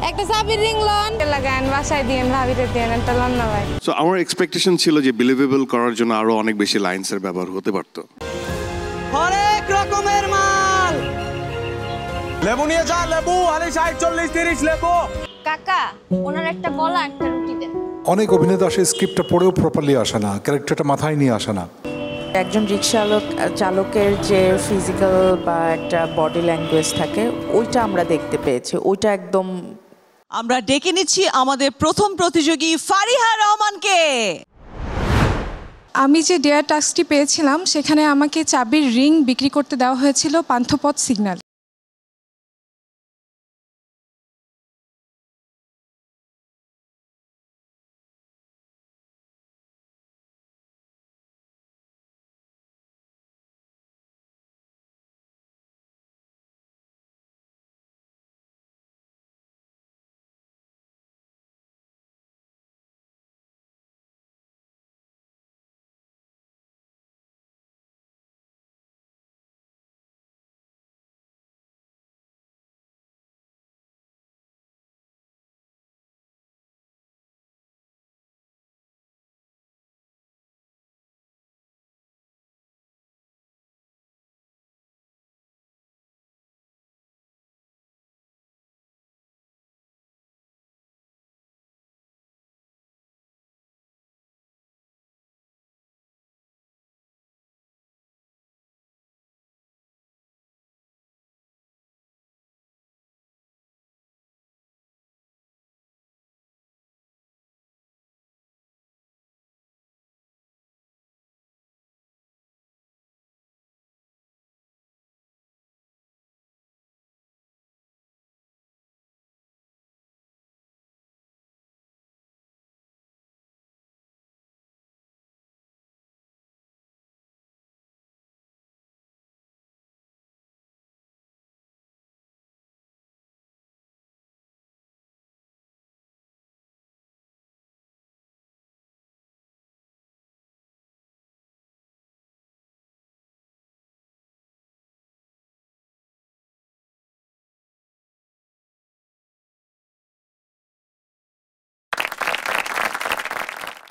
একটা চাবির ring loan লাগান বাসায় দিয়েন ভাবিতে দিয়েন একটা লন না ভাই। সো আমার এক্সপেকটেশন ছিল যে বিলিভেবল করার জন্য আরো অনেক বেশি লাইন্সের ব্যবহার হতে পারতো। হরেক রকমের মাল লেবু নিয়ে যা, লেবু আরে 60 40 30 লেবু। কাকা ওনার একটা কলা একটা রুটি দেন। অনেক অভিনেতা আসে স্ক্রিপ্টটা পড়েও প্রপারলি আসে না, ক্যারেক্টারটা মাথায় নিয়ে আসে না। একজন চালকের যে ফিজিক্যাল বা একটা বডি ল্যাঙ্গুয়েজ থাকে ওইটা আমরা দেখতে পেয়েছি, ওইটা একদম। আমরা ডেকে নিচ্ছি আমাদের প্রথম প্রতিযোগী ফারিহা রহমানকে। আমি যে ডেয়ার টাস্কটি পেয়েছিলাম সেখানে আমাকে চাবির রিং বিক্রি করতে দেওয়া হয়েছিল পান্থপথ সিগন্যাল।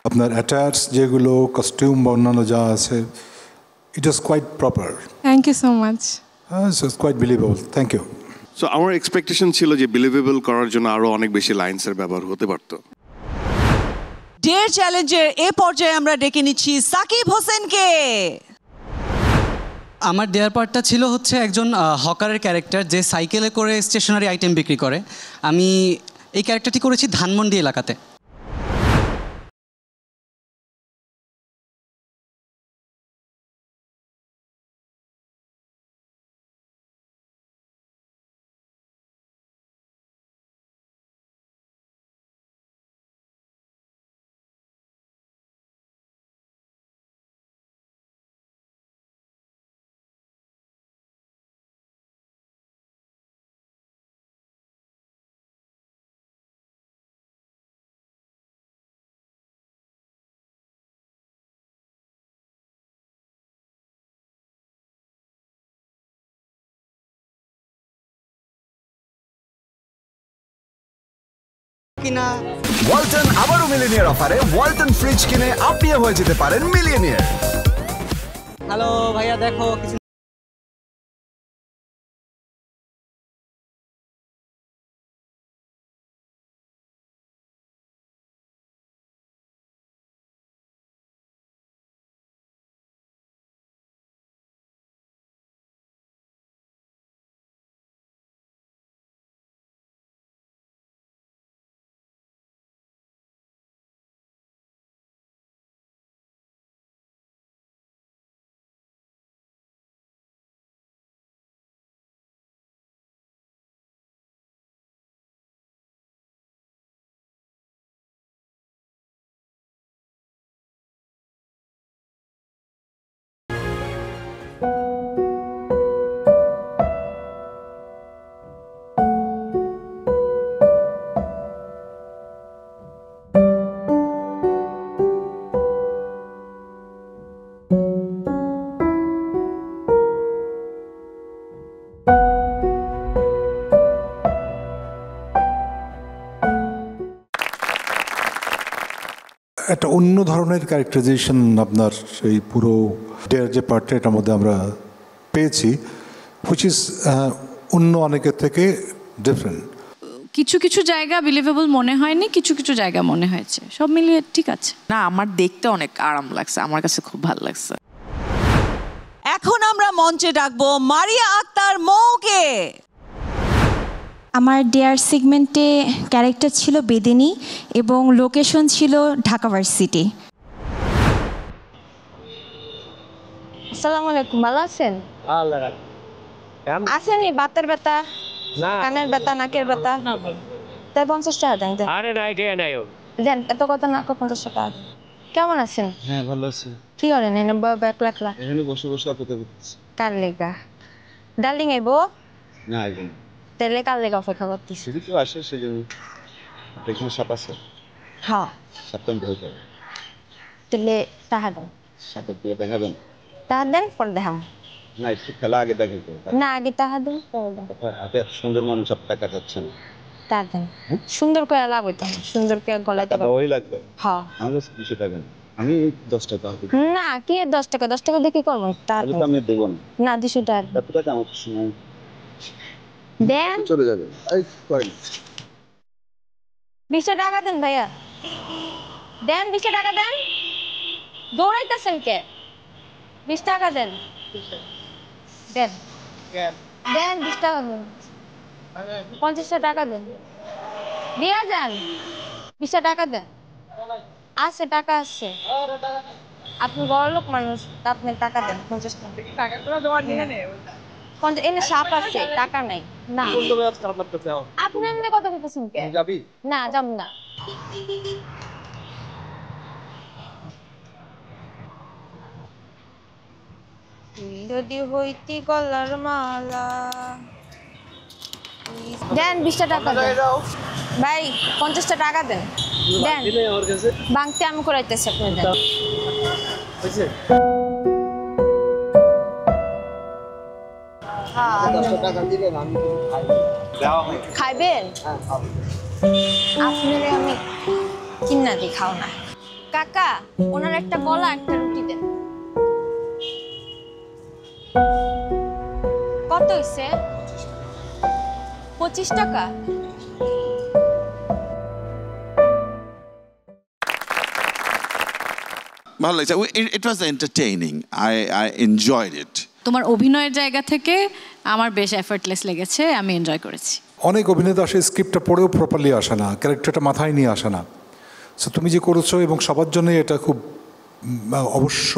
আপনার অ্যাটাচ যেগুলো কস্টিউম বা অন্যান্য যা আছে, it is quite proper. Thank you so much. It's quite believable. Thank you. So আমার এক্সপেকটেশন ছিল যে বিলিভেবল করার জন্য আরো অনেক বেশি লাইন্সের ব্যবহার হতে পারতো। ডেয়ার চ্যালেঞ্জের এ পর্যায়ে আমরা ডেকে নিচ্ছি সাকিব হোসেনকে। আমার দেয়ার পার্টটা ছিল হচ্ছে একজন হকারের ক্যারেক্টার যে সাইকেলে করে স্টেশনারি আইটেম বিক্রি করে। আমি এই ক্যারেক্টারটি করেছি ধানমন্ডি এলাকাতে। কিনা ওয়ালটন আবারও মিলিয়নিয়ার অফারে ওয়ালটন ফ্রিজ কিনে আপনিও হয়ে যেতে পারেন মিলিয়নিয়ার। হ্যালো ভাইয়া, দেখো কিছু একটা অন্য ধরনের ক্যারেক্টারাইজেশন আপনার এই পুরো ডেয়ার যে পার্টটা এটার মধ্যে আমরা পেয়েছি, হুইচ ইজ অন্য অনেকের থেকে ডিফারেন্ট। কিছু কিছু জায়গা বিলিভেবল মনে হয়নি, কিছু কিছু জায়গা মনে হয়েছে, সব মিলিয়ে ঠিক আছে। না, আমার দেখতে অনেক আরাম লাগছে, আমার কাছে খুব ভালো লাগছে। এখন আমরা মঞ্চে ডাকবো মারিয়া আক্তার মৌকে। আমার ডেয়ার সেগমেন্টে ক্যারেক্টার ছিল বেদিনী এবং লোকেশন ছিল ঢাকা ভার্সিটি। আসসালামু আলাইকুম, ভালো আছেন? আছেন বাতের ব্যথা, কানের ব্যথা, নাকের ব্যথা? তাই 50 টাকা দেন। দেন, এত কথা না, 50 টাকা। কেমন আছেন? হ্যাঁ, ভালো আছি। কি করেন এনে একলা একলা? এখানে বসে বসে অপেক্ষা করতেছি। কার লেগা? ডার্লিং আইবো? না, আইবেন। তাহলে কার লেগা অপেক্ষা করতেছি? যদি কেউ আসে সেজন্য। এখানে সাপ আছে? হ্যাঁ। সাপটাম ভয় করে। তাহলে টাকা দেন। সাপের দিয়ে দেখাবেন? টাকা দেন, পর দেখাম। না, একটু খেলা আগে দেখে তো। না, আগে টাকা দেন, পর দেন। হাতে সুন্দর মানুষ সব টাকা যাচ্ছে না। টাকা দেন। সুন্দর করে লাভ হইতো, সুন্দর করে গলাতে। ওই লাগবে? হ্যাঁ। আমাদের 200 টাকা। আমি 10 টাকা হবে। না, কি 10 টাকা? 10 টাকা দিয়ে কি করবো? আমি দেব না। না, 200 টাকা। এত টাকা আমার সময় দেন, চলে যাবে। এই করেন। 20 টাকা দেন ভাইয়া। দেন, 20 টাকা দেন। দৌড়াইতেছেন কে? 20 টাকা দেন। দেন দেন, 20 টাকা দেন। 50 টাকা দেন। দিয়া যান। 20 টাকা দেন। আছে, টাকা আছে। আপনি বড় লোক মানুষ, আপনি টাকা দেন। 50 টাকা। এনে সাপ আছে, টাকা নাই। না, আপনি এমনি কথা বলতেছেন কে? যাবি? না, যাব না। যদি হইতি গলার মালা। দেন, 20 টাকা দেন ভাই। 50 টাকা দেন। দেন, বাংতে আমি করাইতেছি, আপনি দেন। খাইবেন? আপনারে আমি কিনা দিই, খাও না। কাকা, ওনার একটা কলা, একটা রুটি দেন। কত হইছে? 25 টাকা। ভালো লাগছে। ইট ওয়াজ এন্টারটেইনিং। আই এনজয়েড ইট। তোমার অভিনয়ের জায়গা থেকে আমার বেশ এফর্টলেস লেগেছে, আমি এনজয় করেছি। অনেক অভিনেতা আসে স্ক্রিপ্টটা পড়েও প্রপারলি আসে না, ক্যারেক্টারটা মাথায় নিয়ে আসে না। সো তুমি যে করেছো এবং সবার জন্যই এটা খুব অবশ্য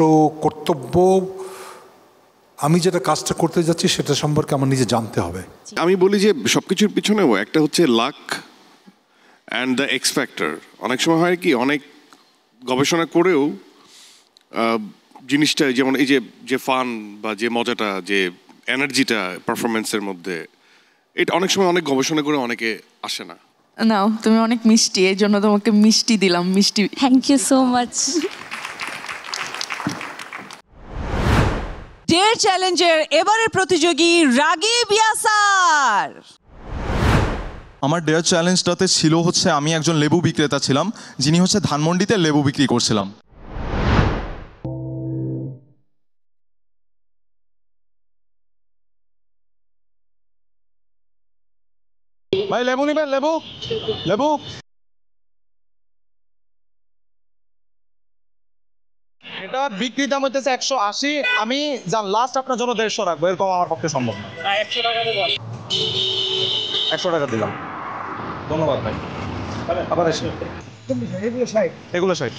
কর্তব্য। আমি যেটা কাজটা করতে যাচ্ছি সেটা সম্পর্কে আমার নিজে জানতে হবে। আমি বলি যে সবকিছুর পিছনেও একটা হচ্ছে luck and the x factor. অনেক সময় হয় কি, অনেক গবেষণা করেও জিনিসটা, যেমন এই যে ফান বা যে মজাটা, যে এনার্জিটা পারফরমেন্সের মধ্যে, এটা অনেক সময় অনেক গবেষণা করে অনেকে আসে না। নাও, তুমি অনেক মিষ্টি, এই জন্য তোমাকে মিষ্টি দিলাম। মিষ্টি। Thank you so much. Dare চ্যালেঞ্জের এবারের প্রতিযোগী রাগিব ইয়াসার। আমার ডেয়ার চ্যালেঞ্জটাতে ছিল হচ্ছে, আমি একজন লেবু বিক্রেতা ছিলাম, যিনি হচ্ছে ধানমন্ডিতে লেবু বিক্রি করছিলাম। ভাই লেবু নিবেন? লেবু লেবু এটা বিক্রি দাম হইতেছে 180। আমি লাস্ট আপনার জন্য 150 রাখবো, এরকম আমার পক্ষে সম্ভব না। 100 টাকা দিলাম। ধন্যবাদ ভাই। আবার এসে এগুলো 60।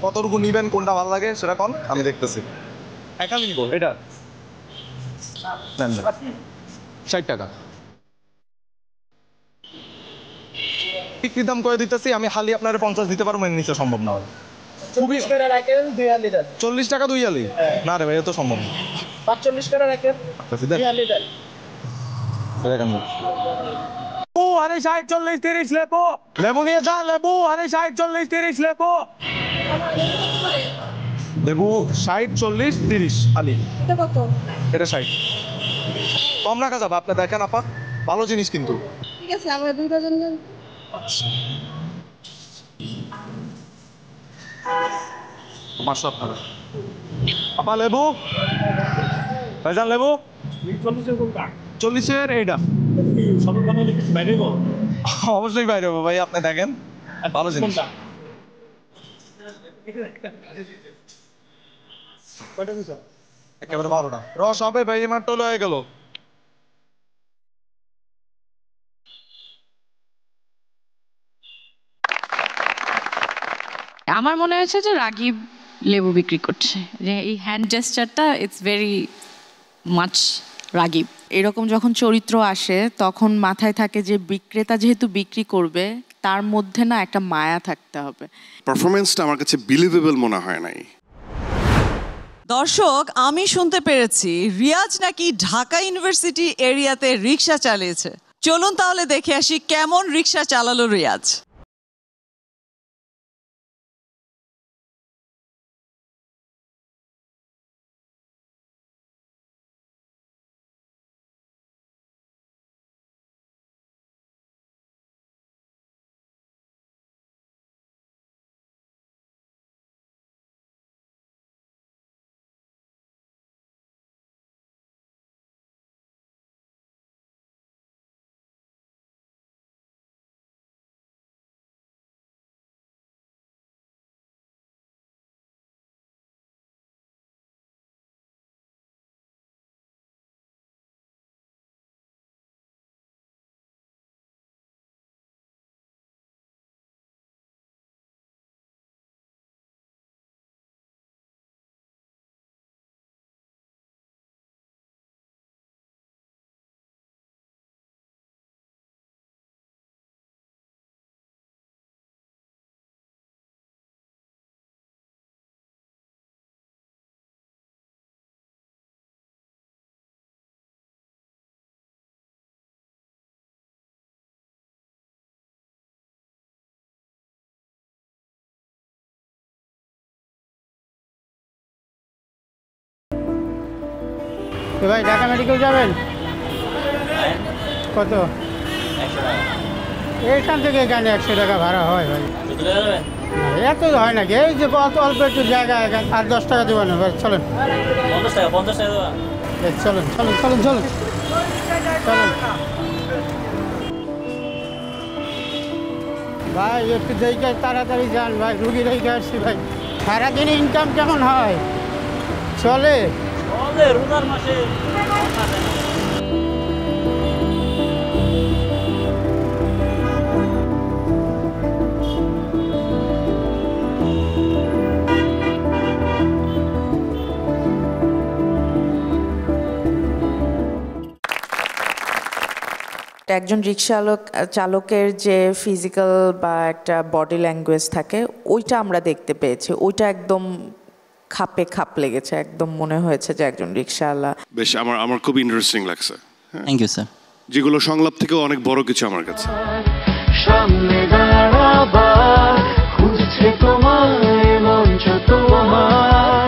কতটুকু নিবেন, কোনটা ভালো লাগে সেটা কোন, আমি দেখতেছি। একা নিব এটা 60 টাকা বিক্রি দাম করে দিতেছি। আমি খালি আপনার 50 দিতে পারবো, এর নিচে সম্ভব না। 40 টাকা 2 আলি? না রে ভাই, এত সম্ভব না। 45 টাকা রাখেন। ও আরে 60 40 30 লেবু। লেবু নিয়ে যা। লেবু আরে 60 40 30 লেবু। লেবু 60 40 30 আলি। এটা কত? এটা 60। কম রাখা যাবে? আপনি দেখেন আপা, ভালো জিনিস কিন্তু। ঠিক আছে, আমরা 2 ডজন নেন। আপা লেবু ভাইজান লেবু 40-এর এইটা অবশ্যই বাইরে হবো ভাই, আপনি দেখেন ভালো জিনিস। একেবারে 12টা রস হবে ভাই, মাত্র হয়ে গেল। আমার মনে হয়েছে যে রাগিব লেবু বিক্রি করছে, যে এই হ্যান্ড জেস্টারটা ইটস ভেরি মাচ রাগিব। এরকম যখন চরিত্র আসে তখন মাথায় থাকে যে বিক্রেতা যেহেতু বিক্রি করবে তার মধ্যে না একটা মায়া থাকতে হবে। পারফরমেন্সটা আমার কাছে বিলিভেবল মনে হয় নাই। দর্শক, আমি শুনতে পেরেছি রিয়াজ নাকি ঢাকা ইউনিভার্সিটি এরিয়াতে রিক্সা চালিয়েছে। চলুন তাহলে দেখে আসি কেমন রিক্সা চালালো রিয়াজ। ভাই ঢাকা মেডিকেল যাবেন? কত? এইখান থেকে এখানে 100 টাকা ভাড়া হয় ভাই। এত হয় নাকি? এই যে অল্প একটু জায়গা, আর 10 টাকা দেবো না ভাই। চলেন 50 টাকা দেওয়া। চলেন চলেন চলেন চলেন চলেন ভাই, একটু দেখে তাড়াতাড়ি যান ভাই, রুগী রেখে আসছি ভাই। সারাদিন ইনকাম কেমন হয়? চলে রোজার মাসে। একজন চালকের যে ফিজিক্যাল বা একটা বডি ল্যাঙ্গুয়েজ থাকে ওইটা আমরা দেখতে পেয়েছি, ওইটা একদম খাপে খাপ লেগেছে, একদম মনে হয়েছে যে একজন রিকশাওয়ালা। বেশ আমার খুব ইন্টারেস্টিং লাগছে। Thank you sir. যেগুলো সংলাপ থেকেও অনেক বড় কিছু আমার কাছে। সামনে দাঁড়াবার খুঁজছে তোমায় মঞ্চ তোমার